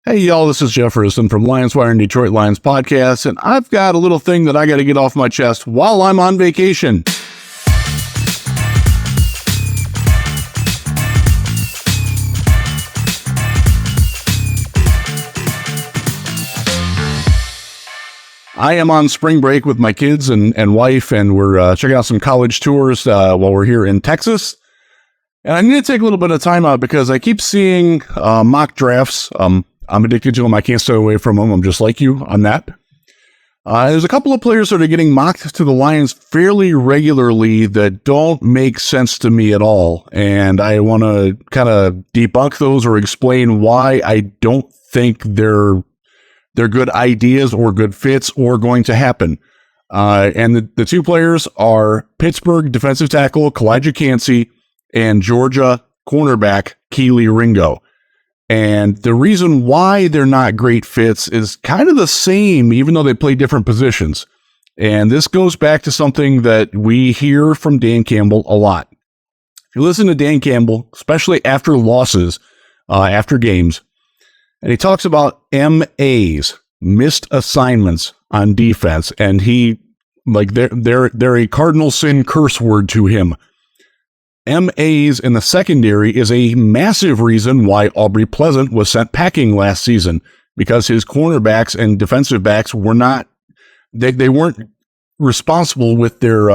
Hey, y'all, this is Jeff Risdon from Lions Wire and Detroit Lions podcast, and I've got a little thing that I got to get off my chest while I'm on vacation. I am on spring break with my kids and wife, and we're checking out some college tours while we're here in Texas. And I need to take a little bit of time out because I keep seeing mock drafts. I'm addicted to them. I can't stay away from them. I'm just like you on that. There's a couple of players that are getting mocked to the Lions fairly regularly that don't make sense to me at all. And I want to kind of debunk those or explain why I don't think they're good ideas or good fits or going to happen. And the two players are Pittsburgh defensive tackle Calijah Kancey and Georgia cornerback Kelee Ringo. And the reason why they're not great fits is kind of the same, even though they play different positions. And this goes back to something that we hear from Dan Campbell a lot. If you listen to Dan Campbell, especially after losses, after games, and he talks about MAs, missed assignments on defense, and they're a cardinal sin curse word to him. MAs in the secondary is a massive reason why Aubrey Pleasant was sent packing last season, because his cornerbacks and defensive backs were not, they weren't responsible with their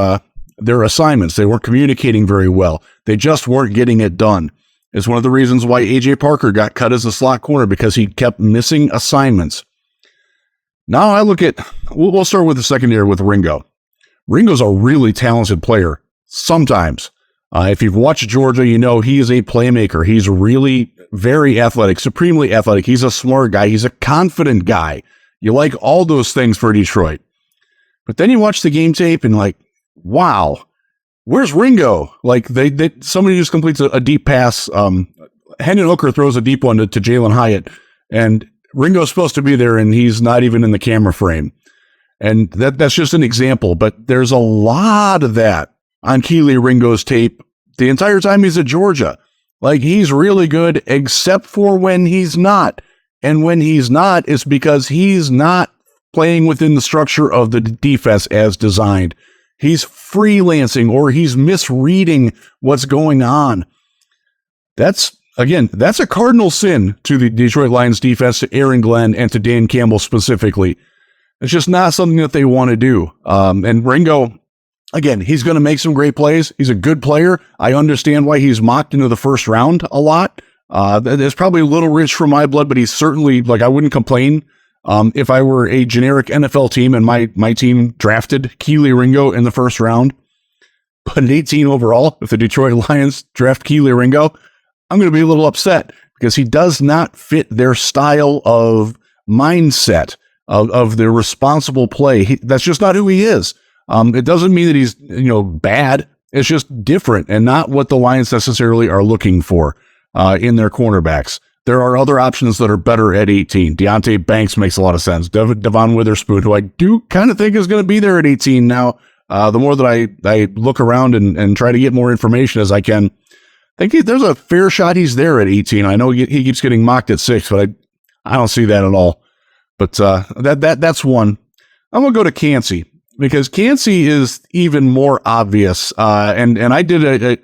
assignments. They weren't communicating very well. They just weren't getting it done. It's one of the reasons why A.J. Parker got cut as a slot corner, because he kept missing assignments. Now I look at, we'll start with the secondary with Ringo. Ringo's a really talented player, sometimes. If you've watched Georgia, you know he is a playmaker. He's really very athletic, supremely athletic. He's a smart guy. He's a confident guy. You like all those things for Detroit. But then you watch the game tape and like, wow, where's Ringo? Like somebody just completes a deep pass. Hendon Hooker throws a deep one to Jalen Hyatt, and Ringo's supposed to be there, and he's not even in the camera frame. And that's just an example, but there's a lot of that on Kelee Ringo's tape the entire time he's at Georgia. Like, he's really good, except for when he's not. And when he's not, it's because he's not playing within the structure of the defense as designed. He's freelancing, or he's misreading what's going on. That's a cardinal sin to the Detroit Lions defense, to Aaron Glenn, and to Dan Campbell specifically. It's just not something that they want to do. And Ringo, again, he's going to make some great plays. He's a good player. I understand why he's mocked into the first round a lot. That's probably a little rich for my blood, but he's certainly, I wouldn't complain if I were a generic NFL team and my team drafted Kelee Ringo in the first round. But at 18 overall, if the Detroit Lions draft Kelee Ringo, I'm going to be a little upset, because he does not fit their style of mindset of their responsible play. That's just not who he is. It doesn't mean that he's, bad. It's just different and not what the Lions necessarily are looking for in their cornerbacks. There are other options that are better at 18. Deonte Banks makes a lot of sense. Devon Witherspoon, who I do kind of think is going to be there at 18 now. The more that I look around and try to get more information as I can, I think there's a fair shot he's there at 18. I know he keeps getting mocked at 6, but I don't see that at all. But that's one. I'm going to go to Kancey, because Kancey is even more obvious. And I did a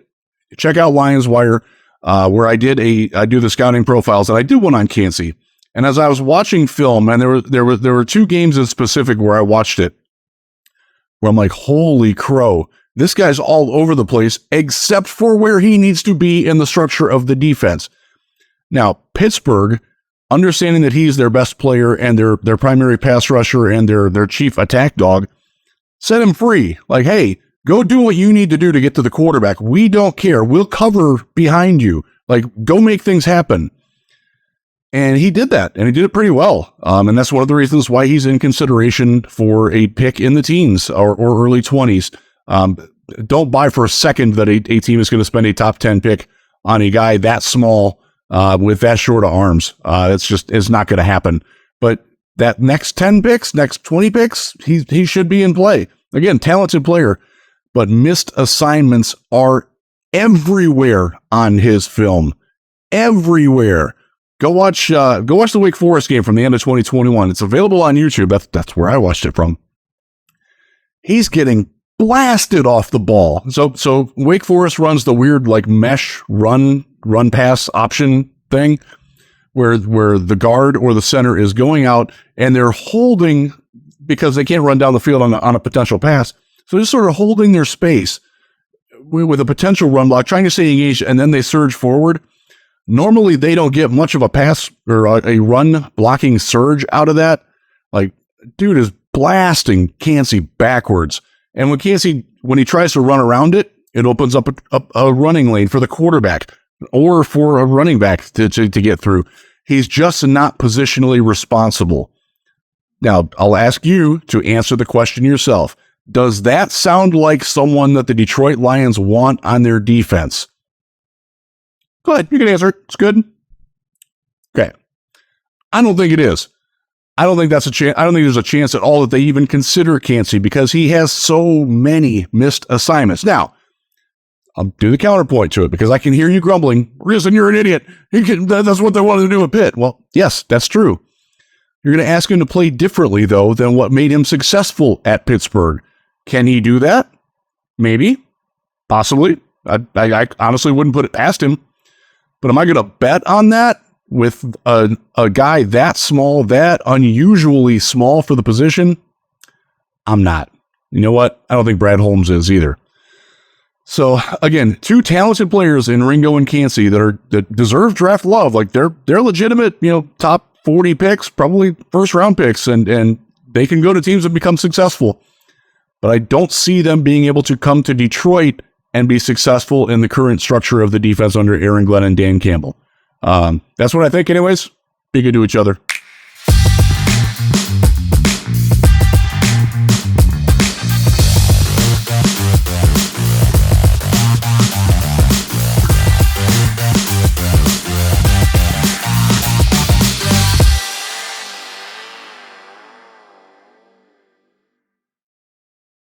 check out Lions Wire, where I do the scouting profiles, and I did one on Kancey. And as I was watching film, and there were two games in specific where I watched it, where I'm like, holy crow, this guy's all over the place, except for where he needs to be in the structure of the defense. Now, Pittsburgh, understanding that he's their best player and their primary pass rusher and their chief attack dog, set him free. Like, hey, go do what you need to do to get to the quarterback. We don't care. We'll cover behind you. Like, go make things happen. And he did that, and he did it pretty well. And that's one of the reasons why he's in consideration for a pick in the teens or early 20s. Don't buy for a second that a team is going to spend a top 10 pick on a guy that small with that short of arms. It's not going to happen. But that next 10 picks, next 20 picks, he should be in play. Again, talented player, but missed assignments are everywhere on his film. Everywhere. Go watch the Wake Forest game from the end of 2021. It's available on YouTube. That's where I watched it from. He's getting blasted off the ball. So Wake Forest runs the weird like mesh run pass option thing where the guard or the center is going out and they're holding because they can't run down the field on a potential pass. So they're just sort of holding their space with a potential run block, trying to stay engaged, and then they surge forward. Normally, they don't get much of a pass or a run blocking surge out of that. Like, dude is blasting Cancey backwards. And when he tries to run around it, it opens up a running lane for the quarterback or for a running back to get through. He's just not positionally responsible. Now, I'll ask you to answer the question yourself. Does that sound like someone that the Detroit Lions want on their defense? Go ahead, you can answer. It's good. Okay. I don't think it is. I don't think that's a chance. I don't think there's a chance at all that they even consider Cancey because he has so many missed assignments. Now, I'll do the counterpoint to it because I can hear you grumbling. Risdon, you're an idiot. That's what they wanted to do at Pitt. Well, yes, that's true. You're going to ask him to play differently, though, than what made him successful at Pittsburgh. Can he do that? Maybe. Possibly. I honestly wouldn't put it past him. But am I going to bet on that with a guy that small, that unusually small for the position? I'm not. You know what? I don't think Brad Holmes is either. So, again, two talented players in Ringo and Cancey that deserve draft love. Like, they're legitimate, top 40 picks, probably first-round picks, and they can go to teams and become successful. But I don't see them being able to come to Detroit and be successful in the current structure of the defense under Aaron Glenn and Dan Campbell. That's what I think anyways. Be good to each other.